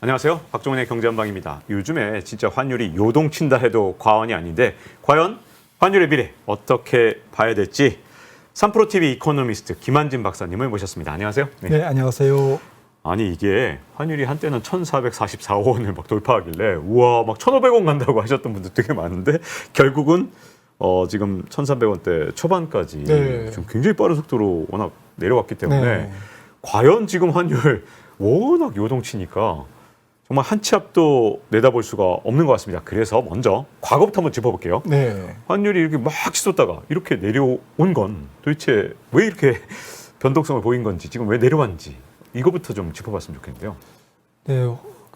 안녕하세요. 박종훈의 경제한방입니다. 요즘에 진짜 환율이 요동친다 해도 과언이 아닌데 과연 환율의 미래 어떻게 봐야 될지 3프로TV 이코노미스트 김한진 박사님을 모셨습니다. 안녕하세요. 네, 안녕하세요. 아니 이게 환율이 한때는 1,444원을 막 돌파하길래 우와 막 1,500원 간다고 하셨던 분들 되게 많은데 결국은 지금 1,300원대 초반까지 좀 굉장히 빠른 속도로 워낙 내려왔기 때문에 과연 지금 환율 워낙 요동치니까 정말 한 치 앞도 내다볼 수가 없는 것 같습니다. 그래서 먼저 과거부터 한번 짚어볼게요. 환율이 이렇게 막 치솟다가 이렇게 내려온 건 도대체 왜 이렇게 변동성을 보인 건지, 지금 왜 내려왔는지 이거부터 좀 짚어봤으면 좋겠는데요. 네,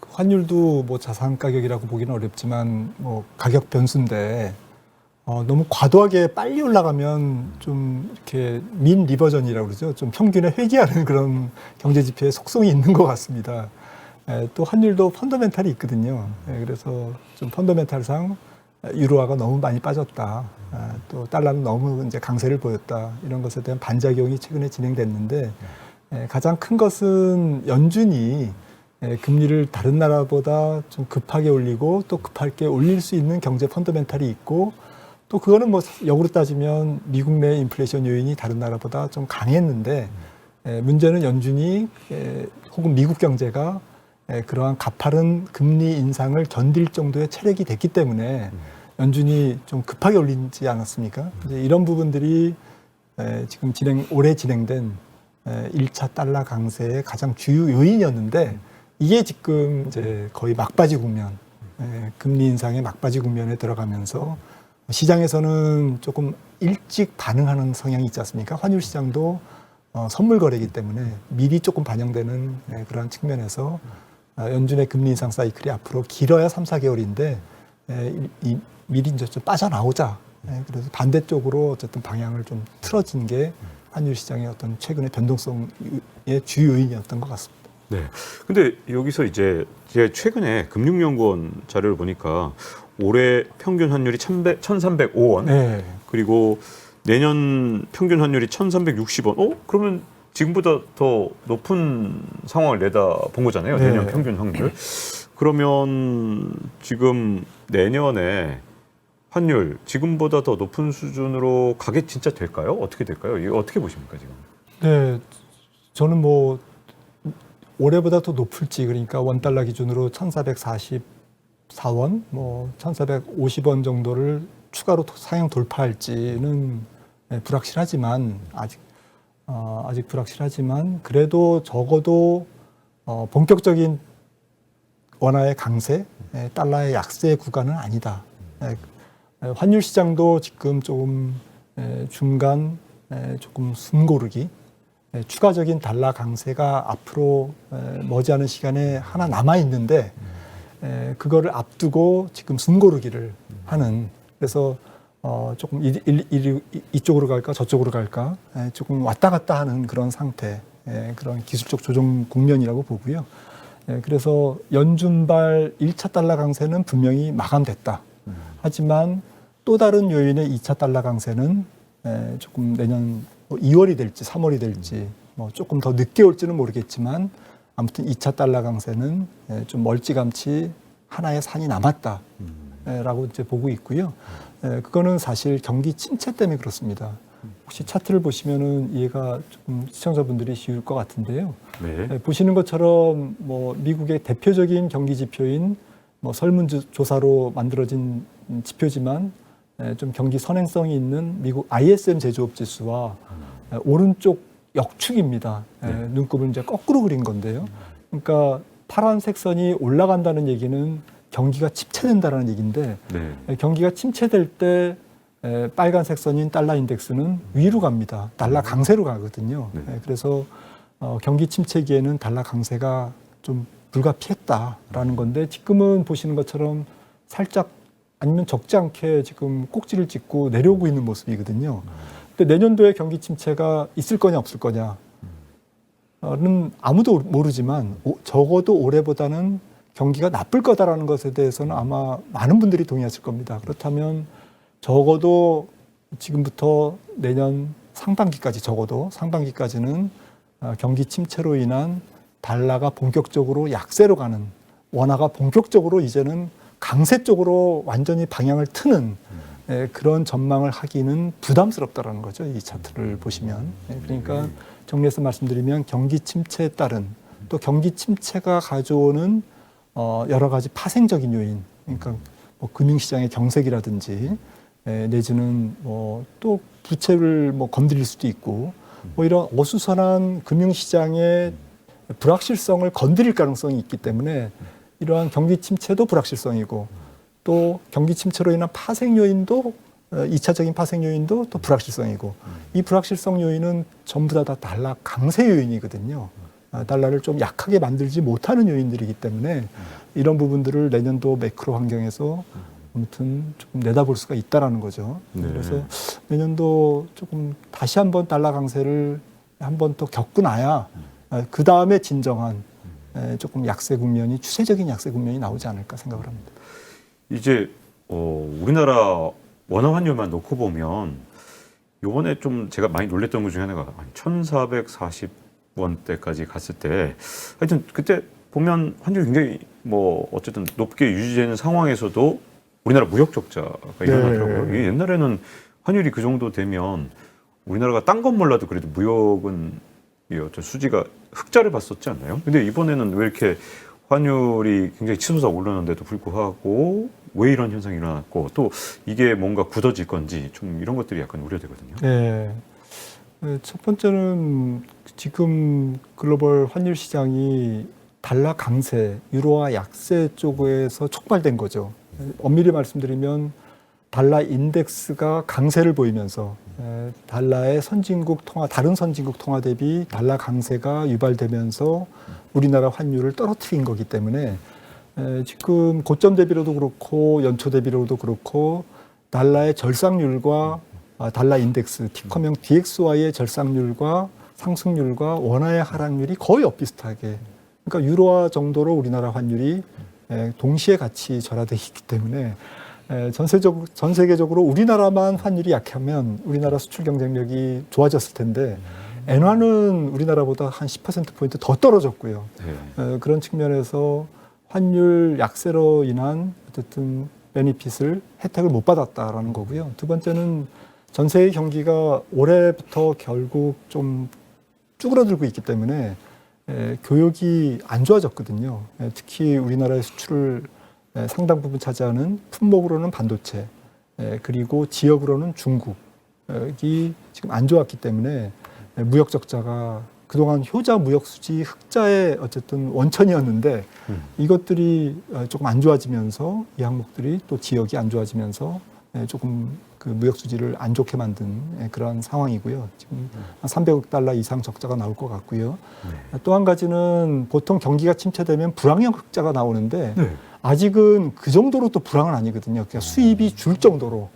환율도 뭐 자산 가격이라고 보기는 어렵지만 뭐 가격 변수인데 너무 과도하게 빨리 올라가면 좀 이렇게 민 리버전이라고 그러죠. 좀 평균에 회귀하는 그런 경제 지표의 속성이 있는 것 같습니다. 또 환율도 펀더멘탈이 있거든요. 그래서 좀 펀더멘탈상 유로화가 너무 많이 빠졌다. 또 달러는 너무 이제 강세를 보였다. 이런 것에 대한 반작용이 최근에 진행됐는데 가장 큰 것은 연준이 금리를 다른 나라보다 좀 급하게 올리고 또 급하게 올릴 수 있는 경제 펀더멘탈이 있고 또 그거는 뭐 역으로 따지면 미국 내 인플레이션 요인이 다른 나라보다 좀 강했는데 문제는 연준이 혹은 미국 경제가 그러한 가파른 금리 인상을 견딜 정도의 체력이 됐기 때문에 연준이 좀 급하게 올리지 않았습니까? 이제 이런 부분들이 지금 올해 진행된 1차 달러 강세의 가장 주요 요인이었는데 이게 지금 이제 거의 막바지 국면, 금리 인상의 막바지 국면에 들어가면서 시장에서는 조금 일찍 반응하는 성향이 있지 않습니까? 환율 시장도 선물 거래이기 때문에 미리 조금 반영되는 그런 측면에서 연준의 금리 인상 사이클이 앞으로 길어야 3, 4개월인데 미리 이제 좀 빠져나오자. 그래서 반대쪽으로 어쨌든 방향을 좀 틀어진 게 환율 시장의 어떤 최근의 변동성의 주요 요인이었던 것 같습니다. 네. 근데 여기서 이제 최근에 금융연구원 자료를 보니까 올해 평균 환율이 1,305원. 그리고 내년 평균 환율이 1,360원. 그러면 지금보다 더 높은 상황을 내다본 거잖아요. 내년 평균 환율. 그러면 지금 내년에 환율 지금보다 더 높은 수준으로 가게 진짜 될까요? 어떻게 될까요? 이거 어떻게 보십니까 지금? 네, 저는 뭐 올해보다 더 높을지, 그러니까 원달러 기준으로 1,444원, 뭐 1,450원 정도를 추가로 상향 돌파할지는 불확실하지만 아직 불확실하지만 그래도 적어도 본격적인 원화의 강세, 달러의 약세 구간은 아니다. 환율 시장도 지금 조금 중간 조금 숨고르기, 추가적인 달러 강세가 앞으로 머지않은 시간에 하나 남아 있는데 그거를 앞두고 지금 숨고르기를 하는, 그래서 조금 이쪽으로 갈까 저쪽으로 갈까 조금 왔다 갔다 하는 그런 상태, 그런 기술적 조정 국면이라고 보고요. 그래서 연준발 1차 달러 강세는 분명히 마감됐다. 하지만 또 다른 요인의 2차 달러 강세는 조금 내년 2월이 될지 3월이 될지 뭐 조금 더 늦게 올지는 모르겠지만 아무튼 2차 달러 강세는 좀 멀찌감치 하나의 산이 남았다라고 이제 보고 있고요. 그거는 사실 경기 침체 때문에 그렇습니다. 혹시 차트를 보시면은 이해가 좀 시청자분들이 쉬울 것 같은데요. 보시는 것처럼 뭐 미국의 대표적인 경기 지표인 뭐 설문조사로 만들어진 지표지만 좀 경기 선행성이 있는 미국 ISM 제조업 지수와 오른쪽 역축입니다. 눈곱을 이제 거꾸로 그린 건데요. 그러니까 파란색 선이 올라간다는 얘기는 경기가 침체된다는 얘기인데 경기가 침체될 때 빨간색 선인 달러 인덱스는 위로 갑니다. 달러 강세로 가거든요. 그래서 경기 침체기에는 달러 강세가 좀 불가피했다라는 건데 지금은 보시는 것처럼 살짝 아니면 적지 않게 지금 꼭지를 찍고 내려오고 있는 모습이거든요. 근데 내년도에 경기 침체가 있을 거냐 없을 거냐는 아무도 모르지만 적어도 올해보다는 경기가 나쁠 거다라는 것에 대해서는 아마 많은 분들이 동의하실 겁니다. 그렇다면 적어도 지금부터 내년 상반기까지, 적어도 상반기까지는 경기 침체로 인한 달러가 본격적으로 약세로 가는 원화가 본격적으로 이제는 강세 쪽으로 완전히 방향을 트는 그런 전망을 하기는 부담스럽다라는 거죠. 이 차트를 보시면. 그러니까 정리해서 말씀드리면 경기 침체에 따른 또 경기 침체가 가져오는 여러 가지 파생적인 요인, 그러니까 뭐 금융시장의 경색이라든지 내지는 뭐 또 부채를 뭐 건드릴 수도 있고 뭐 이런 어수선한 금융시장의 불확실성을 건드릴 가능성이 있기 때문에 이러한 경기 침체도 불확실성이고 또 경기 침체로 인한 파생 요인도 2차적인 파생 요인도 또 불확실성이고 이 불확실성 요인은 전부 다 달러 강세 요인이거든요. 달러를 좀 약하게 만들지 못하는 요인들이기 때문에 이런 부분들을 내년도 매크로 환경에서 아무튼 조금 내다볼 수가 있다라는 거죠. 네. 그래서 내년도 조금 다시 한번 달러 강세를 한번 또 겪고 나야 그 다음에 진정한 조금 약세 국면이 추세적인 약세 국면이 나오지 않을까 생각을 합니다. 이제 우리나라 원화 환율만 놓고 보면 요번에 좀 제가 많이 놀랬던 것 중에 하나가 1,440원대까지 갔을 때 하여튼 그때 보면 환율이 굉장히 뭐 어쨌든 높게 유지되는 상황에서도 우리나라 무역 적자가 일어나더라고요. 네. 옛날에는 환율이 그 정도 되면 우리나라가 딴 건 몰라도 그래도 무역은 이 어떤 수지가 흑자를 봤었지 않나요? 근데 이번에는 왜 이렇게 환율이 굉장히 치솟아 오르는데도 불구하고 왜 이런 현상이 일어났고 또 이게 뭔가 굳어질 건지 좀 이런 것들이 약간 우려되거든요. 네. 첫 번째는 지금 글로벌 환율 시장이 달러 강세, 유로화 약세 쪽에서 촉발된 거죠. 엄밀히 말씀드리면 달러 인덱스가 강세를 보이면서 달러의 선진국 통화, 다른 선진국 통화 대비 달러 강세가 유발되면서 우리나라 환율을 떨어뜨린 거기 때문에 지금 고점 대비로도 그렇고 연초 대비로도 그렇고 달러의 절상률과 달러 인덱스, 티커명 DXY의 절상률과 상승률과 원화의 하락률이 거의 엇비슷하게, 그러니까 유로화 정도로 우리나라 환율이 동시에 같이 절하되어 있기 때문에 전 세계적으로 우리나라만 환율이 약하면 우리나라 수출 경쟁력이 좋아졌을 텐데 엔화는 우리나라보다 한 10%포인트 더 떨어졌고요. 그런 측면에서 환율 약세로 인한 어쨌든 베니핏을 혜택을 못 받았다라는 거고요. 두 번째는 전 세계 경기가 올해부터 결국 좀 쭈그러들고 있기 때문에 교역이 안 좋아졌거든요. 특히 우리나라의 수출을 상당 부분 차지하는 품목으로는 반도체, 그리고 지역으로는 중국이 지금 안 좋았기 때문에 무역 적자가 그동안 효자 무역 수지 흑자의 어쨌든 원천이었는데 이것들이 조금 안 좋아지면서 이 항목들이 또 지역이 안 좋아지면서 조금 그 무역 수지를 안 좋게 만든 그런 상황이고요. 지금 한 300억 달러 이상 적자가 나올 것 같고요. 또 한 가지는 보통 경기가 침체되면 불황형 흑자가 나오는데 아직은 그 정도로 또 불황은 아니거든요. 그러니까 수입이 줄 정도로.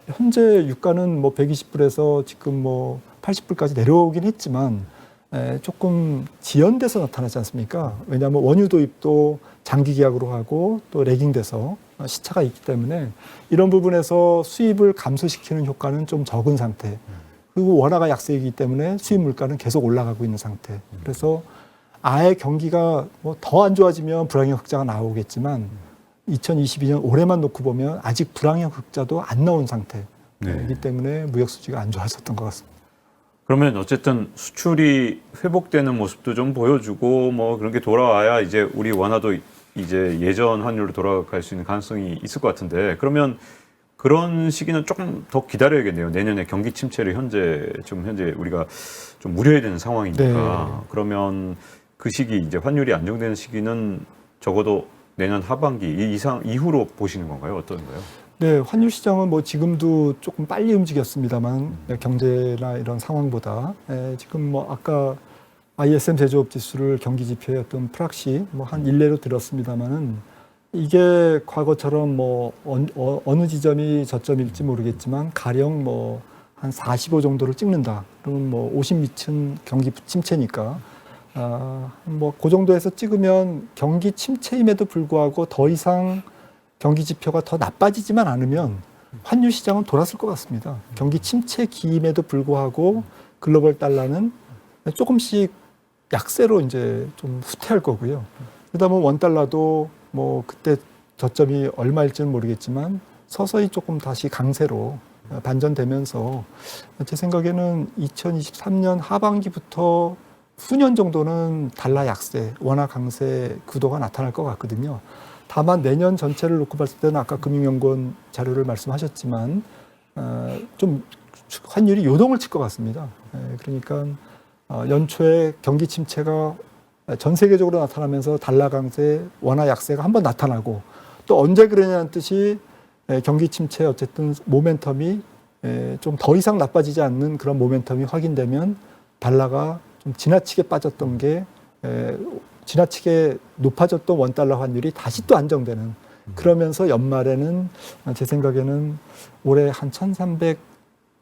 현재 유가는 뭐 120불에서 지금 뭐 80불까지 내려오긴 했지만 조금 지연돼서 나타나지 않습니까? 왜냐하면 원유 도입도 장기 계약으로 하고 또 레깅돼서 시차가 있기 때문에 이런 부분에서 수입을 감소시키는 효과는 좀 적은 상태. 그리고 원화가 약세이기 때문에 수입 물가는 계속 올라가고 있는 상태. 그래서 아예 경기가 뭐 더 안 좋아지면 불황형 흑자가 나오겠지만 2022년 올해만 놓고 보면 아직 불황형 흑자도 안 나온 상태이기 때문에 무역 수지가 안 좋아졌던 것 같습니다. 그러면 어쨌든 수출이 회복되는 모습도 좀 보여주고 뭐 그런 게 돌아와야 이제 우리 원화도 이제 예전 환율로 돌아갈 수 있는 가능성이 있을 것 같은데 그러면 그런 시기는 조금 더 기다려야겠네요. 내년에 경기 침체를 현재 우리가 좀 우려해야 되는 상황이니까 그러면 그 시기 이제 환율이 안정되는 시기는 적어도 내년 하반기 이후로 보시는 건가요? 어떤가요? 네, 환율 시장은 뭐 지금도 조금 빨리 움직였습니다만 경제나 이런 상황보다 지금 뭐 아까 ISM 제조업 지수를 경기 지표의 어떤 프락시 뭐 한 일례로 들었습니다만은 이게 과거처럼 뭐 어느 지점이 저점일지 모르겠지만 가령 뭐 한 45 정도를 찍는다. 그러면 뭐 50 미친 경기 침체니까 뭐 그 정도에서 찍으면 경기 침체임에도 불구하고 더 이상 경기 지표가 더 나빠지지만 않으면 환율 시장은 돌았을 것 같습니다. 경기 침체 기임에도 불구하고 글로벌 달러는 조금씩 약세로 이제 좀 후퇴할 거고요. 그러다 보면 원달러도 뭐 그때 저점이 얼마일지는 모르겠지만 서서히 조금 다시 강세로 반전되면서 제 생각에는 2023년 하반기부터 수년 정도는 달러 약세, 원화 강세 구도가 나타날 것 같거든요. 다만 내년 전체를 놓고 봤을 때는 아까 금융연구원 자료를 말씀하셨지만 좀 환율이 요동을 칠 것 같습니다. 그러니까 연초에 경기 침체가 전 세계적으로 나타나면서 달러 강세, 원화 약세가 한번 나타나고 또 언제 그러냐는 뜻이 경기 침체 어쨌든 모멘텀이 좀 더 이상 나빠지지 않는 그런 모멘텀이 확인되면 달러가 좀 지나치게 빠졌던 게 지나치게 높아졌던 원달러 환율이 다시 또 안정되는 그러면서 연말에는 제 생각에는 올해 한 1,310원,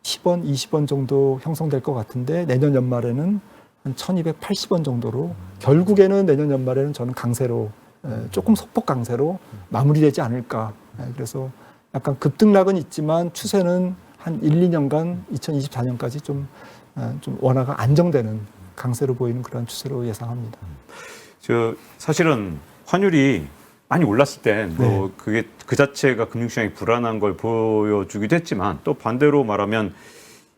20원 정도 형성될 것 같은데 내년 연말에는 한 1,280원 정도로 결국에는 내년 연말에는 저는 강세로 조금 소폭 강세로 마무리되지 않을까. 그래서 약간 급등락은 있지만 추세는 한 1, 2년간 2024년까지 좀 원화가 안정되는 강세로 보이는 그런 추세로 예상합니다. 사실은 환율이 많이 올랐을 땐 뭐 그게 그 자체가 금융시장이 불안한 걸 보여주기도 했지만 또 반대로 말하면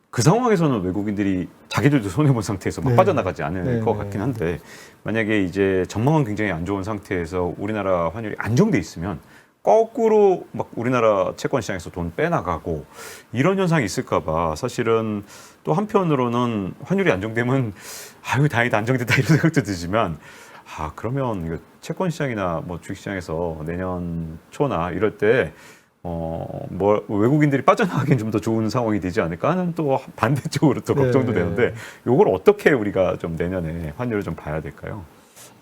그 상황에서는 외국인들이 자기들도 손해본 상태에서 막 빠져나가지 않을 것 같긴 한데 만약에 이제 전망은 굉장히 안 좋은 상태에서 우리나라 환율이 안정돼 있으면 거꾸로 막 우리나라 채권 시장에서 돈 빼나가고 이런 현상이 있을까봐 사실은 또 한편으로는 환율이 안정되면 아유 다행이다 안정됐다 이런 생각도 들지만 그러면 이거 채권 시장이나 뭐 주식 시장에서 내년 초나 이럴 때 뭐 외국인들이 빠져나가긴 좀 더 좋은 상황이 되지 않을까 하는 또 반대쪽으로 또 걱정도 되는데 요걸 어떻게 우리가 좀 내년에 환율을 좀 봐야 될까요?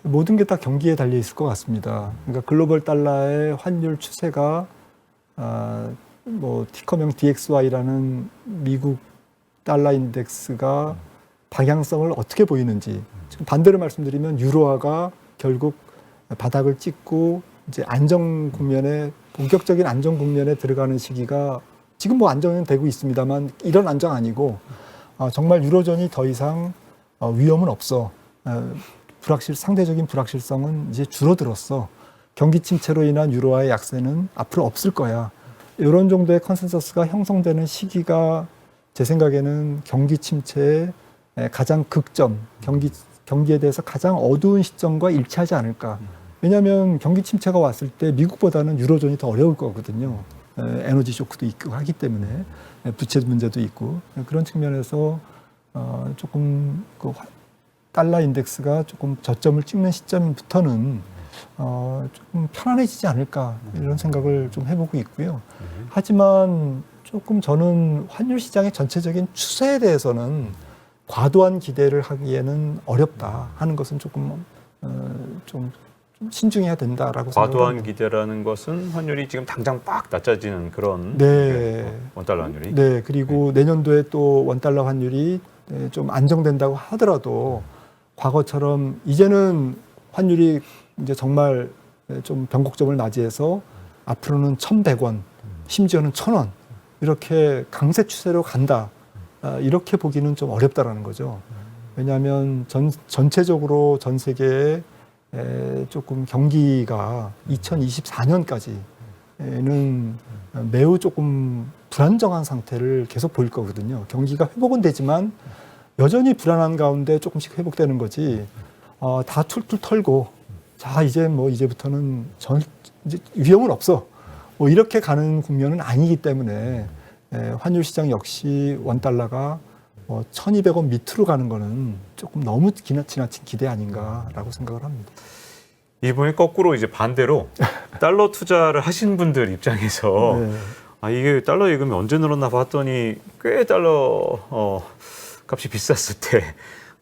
모든 게 다 경기에 달려 있을 것 같습니다. 그러니까 글로벌 달러의 환율 추세가 뭐 티커명 DXY라는 미국 달러 인덱스가 방향성을 어떻게 보이는지 지금 반대로 말씀드리면 유로화가 결국 바닥을 찍고 이제 안정 국면에 본격적인 안정 국면에 들어가는 시기가 지금 뭐 안정은 되고 있습니다만 이런 안정 아니고 정말 유로존이 더 이상 위험은 없어. 상대적인 불확실성은 이제 줄어들었어. 경기 침체로 인한 유로화의 약세는 앞으로 없을 거야. 이런 정도의 컨센서스가 형성되는 시기가 제 생각에는 경기 침체의 가장 극점, 경기에 대해서 가장 어두운 시점과 일치하지 않을까. 왜냐하면 경기 침체가 왔을 때 미국보다는 유로존이 더 어려울 거거든요. 에너지 쇼크도 있고 하기 때문에 부채 문제도 있고 그런 측면에서 조금 달러 인덱스가 조금 저점을 찍는 시점부터는 조금 편안해지지 않을까 이런 생각을 좀 해보고 있고요. 하지만 조금 저는 환율 시장의 전체적인 추세에 대해서는 과도한 기대를 하기에는 어렵다 하는 것은 조금 좀 신중해야 된다라고 생각합니다. 과도한 기대라는 것은 환율이 지금 당장 빡 낮아지는 그런 원달러 환율이. 네, 그리고 내년도에 또 원달러 환율이 좀 안정된다고 하더라도 과거처럼 이제는 환율이 이제 정말 좀 변곡점을 맞이해서 앞으로는 1,100원, 심지어는 1,000원 이렇게 강세 추세로 간다. 이렇게 보기는 좀 어렵다라는 거죠. 왜냐하면 전체적으로 전 세계에 조금 경기가 2024년까지는 매우 조금 불안정한 상태를 계속 보일 거거든요. 경기가 회복은 되지만 여전히 불안한 가운데 조금씩 회복되는 거지. 다 툴툴 털고 자 이제부터는 이제 위험은 없어. 뭐 이렇게 가는 국면은 아니기 때문에 환율 시장 역시 원달러가 1,200원 밑으로 가는 거는 조금 너무 지나친 기대 아닌가라고 생각을 합니다. 이번에 거꾸로 이제 반대로 달러 투자를 하신 분들 입장에서 이게 달러 예금이 언제 늘었나 봤더니 꽤 달러 값이 비쌌을 때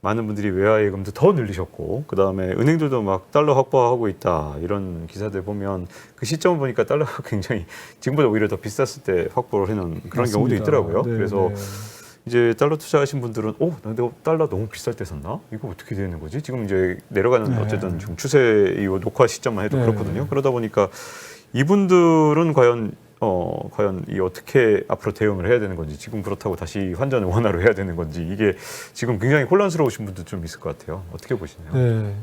많은 분들이 외화 예금도 더 늘리셨고 그다음에 은행들도 막 달러 확보하고 있다 이런 기사들 보면 그 시점을 보니까 달러가 굉장히 지금보다 오히려 더 비쌌을 때 확보를 해놓은 그런 맞습니다. 경우도 있더라고요. 네, 그래서 이제 달러 투자하신 분들은 내가 달러 너무 비쌀 때 샀나? 이거 어떻게 되는 거지? 지금 이제 내려가는 어쨌든 지금 추세 이 녹화 시점만 해도 그렇거든요. 그러다 보니까 이분들은 과연 이 어떻게 앞으로 대응을 해야 되는 건지 지금 그렇다고 다시 환전을 원화로 해야 되는 건지 이게 지금 굉장히 혼란스러우신 분도 좀 있을 것 같아요. 어떻게 보시나요? 네.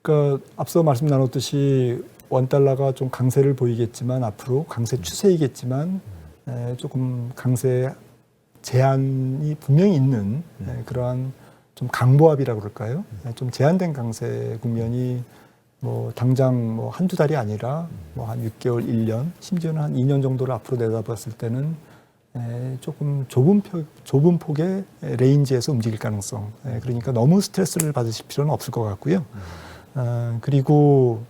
그러니까 앞서 말씀 나눴듯이 원달러가 좀 강세를 보이겠지만 앞으로 강세 추세이겠지만 조금 강세 제한이 분명히 있는 그러한 좀 강보합이라고 그럴까요? 좀 제한된 강세 국면이 뭐 당장 뭐 한두 달이 아니라 뭐 한 6개월, 1년, 심지어는 한 2년 정도를 앞으로 내다봤을 때는 조금 좁은 폭의 레인지에서 움직일 가능성. 그러니까 너무 스트레스를 받으실 필요는 없을 것 같고요. 그리고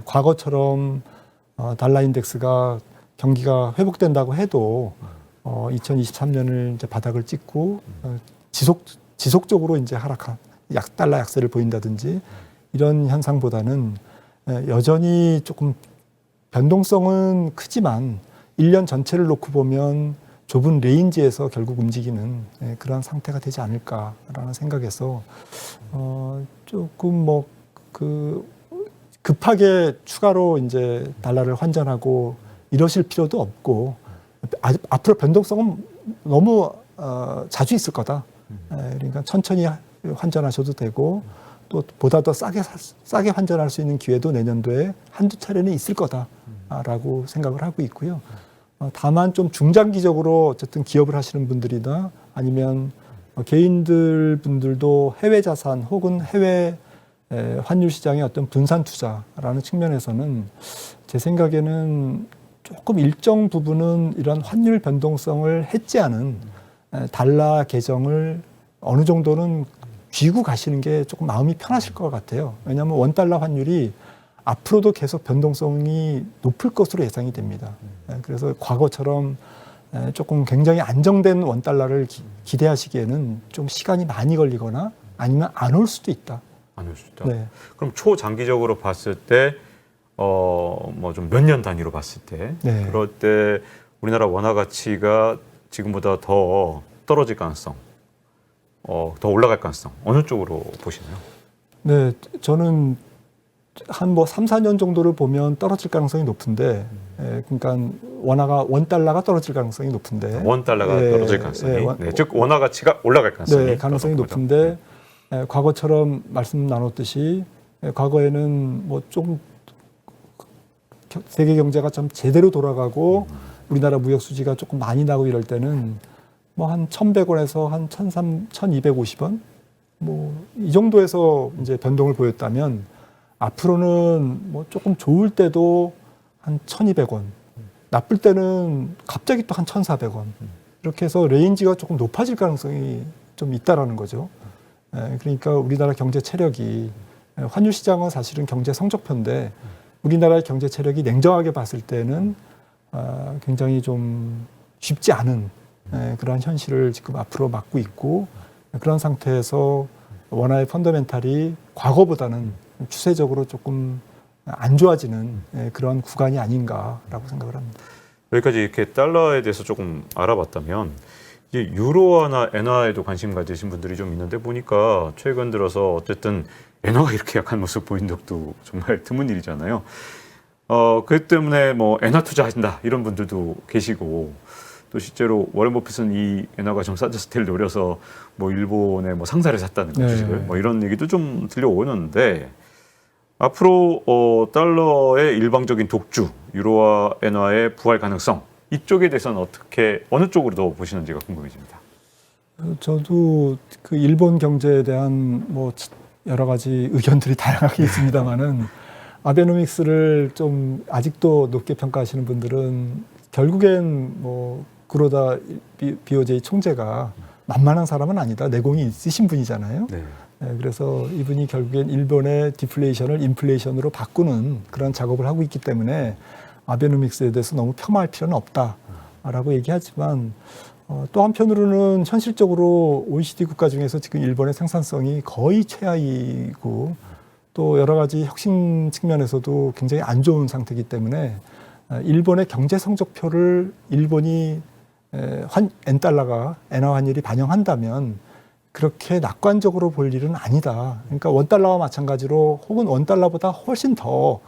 과거처럼 달러 인덱스가 경기가 회복된다고 해도 2023년을 이제 바닥을 찍고 지속적으로 이제 달러 약세를 보인다든지 이런 현상보다는 여전히 조금 변동성은 크지만 1년 전체를 놓고 보면 좁은 레인지에서 결국 움직이는 그런 상태가 되지 않을까라는 생각에서 조금 뭐 급하게 추가로 이제 달러를 환전하고 이러실 필요도 없고 앞으로 변동성은 너무 자주 있을 거다. 그러니까 천천히 환전하셔도 되고 또 보다 더 싸게 환전할 수 있는 기회도 내년도에 한두 차례는 있을 거다라고 생각을 하고 있고요. 다만 좀 중장기적으로 어쨌든 기업을 하시는 분들이나 아니면 개인들 분들도 해외 자산 혹은 해외 환율 시장의 어떤 분산 투자라는 측면에서는 제 생각에는 조금 일정 부분은 이런 환율 변동성을 해지하는 달러 계정을 어느 정도는 쥐고 가시는 게 조금 마음이 편하실 것 같아요. 왜냐하면 원달러 환율이 앞으로도 계속 변동성이 높을 것으로 예상이 됩니다. 그래서 과거처럼 조금 굉장히 안정된 원달러를 기대하시기에는 좀 시간이 많이 걸리거나 아니면 안 올 수도 있다. 안 올 수 있다. 네. 그럼 초장기적으로 봤을 때 뭐 좀 몇 년 단위로 봤을 때 네. 그럴 때 우리나라 원화 가치가 지금보다 더 떨어질 가능성, 더 올라갈 가능성 어느 쪽으로 보시나요? 네, 저는 한 뭐 3, 4년 정도를 보면 떨어질 가능성이 높은데, 그러니까 원달러가 떨어질 가능성이 높은데, 원달러가 떨어질 가능성이, 즉 원화 가치가 올라갈 가능성이 높은데, 과거처럼 말씀 나눴듯이 과거에는 뭐 좀 세계 경제가 좀 제대로 돌아가고 우리나라 무역 수지가 조금 많이 나고 이럴 때는 뭐 한 1,100원에서 한 1,250원 뭐 이 정도에서 이제 변동을 보였다면 앞으로는 뭐 조금 좋을 때도 한 1,200원, 나쁠 때는 갑자기 또 한 1,400원 이렇게 해서 레인지가 조금 높아질 가능성이 좀 있다라는 거죠. 그러니까 우리나라 경제 체력이 환율 시장은 사실은 경제 성적표인데 우리나라의 경제 체력이 냉정하게 봤을 때는 굉장히 좀 쉽지 않은 그러한 현실을 지금 앞으로 맞고 있고 그런 상태에서 원화의 펀더멘탈이 과거보다는 추세적으로 조금 안 좋아지는 그런 구간이 아닌가라고 생각을 합니다. 여기까지 이렇게 달러에 대해서 조금 알아봤다면 이제 유로화나 엔화에도 관심 가지신 분들이 좀 있는데 보니까 최근 들어서 어쨌든 엔화가 이렇게 약한 모습 보인 적도 정말 드문 일이잖아요. 그 때문에 뭐 엔화 투자하신다 이런 분들도 계시고 또 실제로 워렌 버핏은 이 엔화가 좀 싸졌을 때를 노려서 뭐 일본에 뭐 상사를 샀다는 거 주식을 뭐 이런 얘기도 좀 들려오는데 앞으로 달러의 일방적인 독주, 유로화, 엔화의 부활 가능성 이쪽에 대해서는 어떻게 어느 쪽으로 더 보시는지가 궁금해집니다. 저도 그 일본 경제에 대한 뭐 여러 가지 의견들이 다양하게 있습니다만은 아베노믹스를 좀 아직도 높게 평가하시는 분들은 결국엔 뭐 구로다 BOJ 총재가 만만한 사람은 아니다. 내공이 있으신 분이잖아요. 네. 그래서 이분이 결국엔 일본의 디플레이션을 인플레이션으로 바꾸는 그런 작업을 하고 있기 때문에 아베노믹스에 대해서 너무 폄하할 필요는 없다라고 얘기하지만 또 한편으로는 현실적으로 OECD 국가 중에서 지금 일본의 생산성이 거의 최하이고 또 여러 가지 혁신 측면에서도 굉장히 안 좋은 상태이기 때문에 일본의 경제 성적표를 일본이 엔달러가 엔화 환율이 반영한다면 그렇게 낙관적으로 볼 일은 아니다. 그러니까 원달러와 마찬가지로 혹은 원달러보다 훨씬 더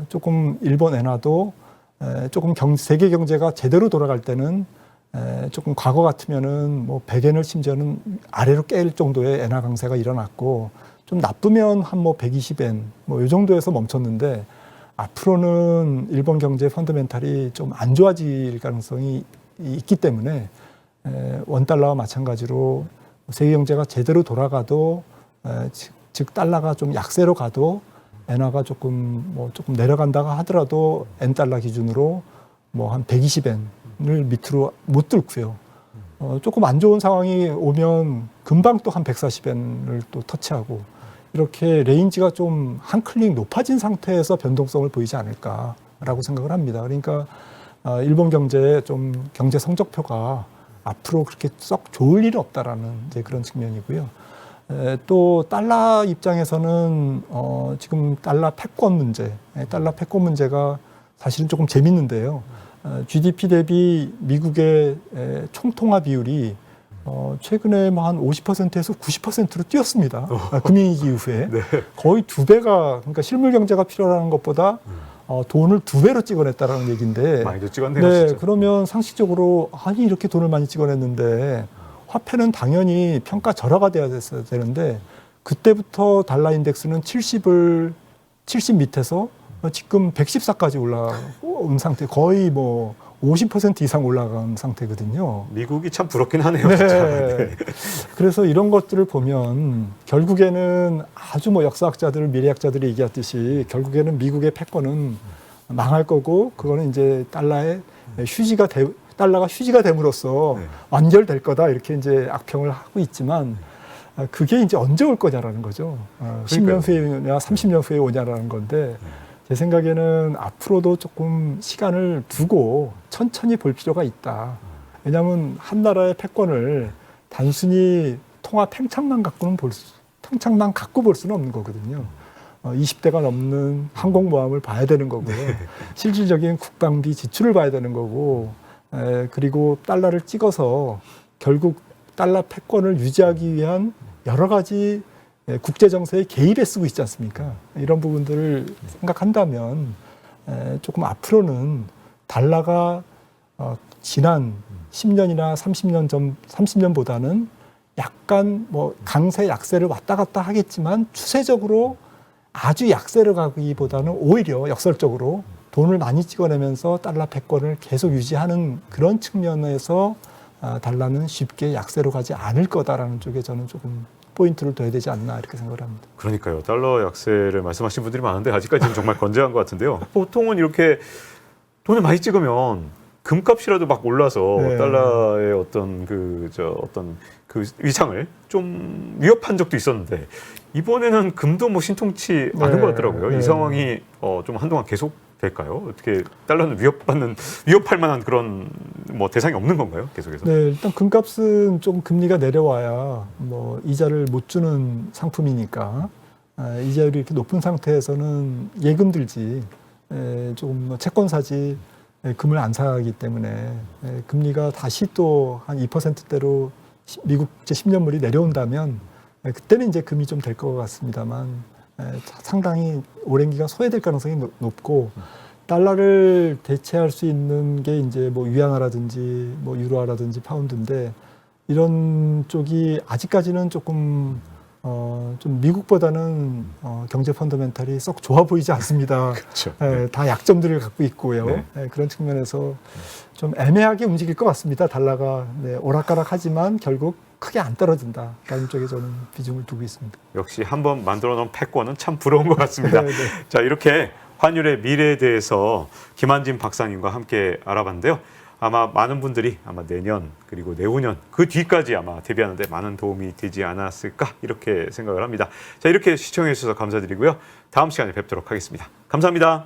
조금 일본 엔화도 조금 세계 경제가 제대로 돌아갈 때는 조금 과거 같으면은 뭐 100엔을 심지어는 아래로 깰 정도의 엔화 강세가 일어났고 좀 나쁘면 한 뭐 120엔 뭐 이 정도에서 멈췄는데 앞으로는 일본 경제 펀더멘탈이 좀 안 좋아질 가능성이 있기 때문에 원달러와 마찬가지로 세계 경제가 제대로 돌아가도 즉 달러가 좀 약세로 가도 엔화가 조금 내려간다고 하더라도 엔 달러 기준으로 뭐 한 120엔을 밑으로 못 뚫고요. 조금 안 좋은 상황이 오면 금방 또 한 140엔을 또 터치하고 이렇게 레인지가 좀 한 클릭 높아진 상태에서 변동성을 보이지 않을까라고 생각을 합니다. 그러니까 일본 경제의 좀 경제 성적표가 앞으로 그렇게 썩 좋을 일은 없다라는 이제 그런 측면이고요. 또 달러 입장에서는 지금 달러 패권 문제가 사실은 조금 재밌는데요. GDP 대비 미국의 총통화 비율이 최근에 한 50%에서 90%로 뛰었습니다. 금융위기 이후에. 네. 거의 2배가, 그러니까 실물 경제가 필요한 것보다 돈을 2배로 찍어냈다라는 얘기인데. 많이도 찍었네요. 네, 진짜. 그러면 상식적으로 아니 이렇게 돈을 많이 찍어냈는데 화폐는 당연히 평가 절하가 돼야 되는데 그때부터 달러 인덱스는 70 밑에서 지금 114까지 올라온 상태, 거의 뭐 50% 이상 올라간 상태거든요. 미국이 참 부럽긴 하네요. 네. 진짜. 네. 그래서 이런 것들을 보면 결국에는 아주 뭐 역사학자들, 미래학자들이 얘기했듯이 결국에는 미국의 패권은 망할 거고 그거는 이제 달러가 휴지가 됨으로써 네. 완결될 거다 이렇게 이제 악평을 하고 있지만 그게 이제 언제 올 거냐라는 거죠. 10년 후에냐 30년 후에 오냐라는 건데 제 생각에는 앞으로도 조금 시간을 두고 천천히 볼 필요가 있다. 왜냐하면 한 나라의 패권을 단순히 통화 팽창만 갖고 볼 수는 없는 거거든요. 20대가 넘는 항공모함을 봐야 되는 거고요. 실질적인 국방비 지출을 봐야 되는 거고, 그리고 달러를 찍어서 결국 달러 패권을 유지하기 위한 여러 가지 국제 정세에 개입에 쓰고 있지 않습니까? 이런 부분들을 생각한다면 조금 앞으로는 달러가 지난 10년이나 30년보다는 약간 뭐 강세 약세를 왔다 갔다 하겠지만 추세적으로 아주 약세를 가기보다는 오히려 역설적으로 돈을 많이 찍어내면서 달러 패권을 계속 유지하는 그런 측면에서 달러는 쉽게 약세로 가지 않을 거다라는 쪽에 저는 조금 포인트를 둬야 되지 않나 이렇게 생각을 합니다. 그러니까요. 달러 약세를 말씀하신 분들이 많은데 아직까지는 정말 건재한 것 같은데요. 보통은 이렇게 돈을 많이 찍으면 금값이라도 막 올라서 네. 달러의 어떤 그 위상을 좀 위협한 적도 있었는데 이번에는 금도 뭐 신통치 않은 것 같더라고요. 네. 이 상황이 좀 한동안 계속 될까요? 어떻게 달러는 위협할 만한 그런 뭐 대상이 없는 건가요? 계속해서? 네, 일단 금값은 좀 금리가 내려와야 뭐 이자를 못 주는 상품이니까 이자율이 이렇게 높은 상태에서는 예금 들지 조금 뭐 채권 사지 금을 안 사기 때문에 금리가 다시 또 한 2%대로 미국 제 10년물이 내려온다면 그때는 이제 금이 좀 될 것 같습니다만 상당히 오랜 기간 소외될 가능성이 높고 달러를 대체할 수 있는 게 이제 뭐 위안화라든지 뭐 유로화라든지 파운드인데 이런 쪽이 아직까지는 조금 좀 미국보다는 경제 펀더멘탈이 썩 좋아 보이지 않습니다. 그렇죠. 다 약점들을 갖고 있고요. 네. 그런 측면에서 좀 애매하게 움직일 것 같습니다. 달러가 오락가락하지만 결국 크게 안 떨어진다라는 쪽에 저는 비중을 두고 있습니다. 역시 한번 만들어 놓은 패권은 참 부러운 것 같습니다. 네. 자, 이렇게 환율의 미래에 대해서 김한진 박사님과 함께 알아봤는데요. 아마 많은 분들이 아마 내년 그리고 내후년 그 뒤까지 아마 대비하는데 많은 도움이 되지 않았을까 이렇게 생각을 합니다. 자, 이렇게 시청해 주셔서 감사드리고요. 다음 시간에 뵙도록 하겠습니다. 감사합니다.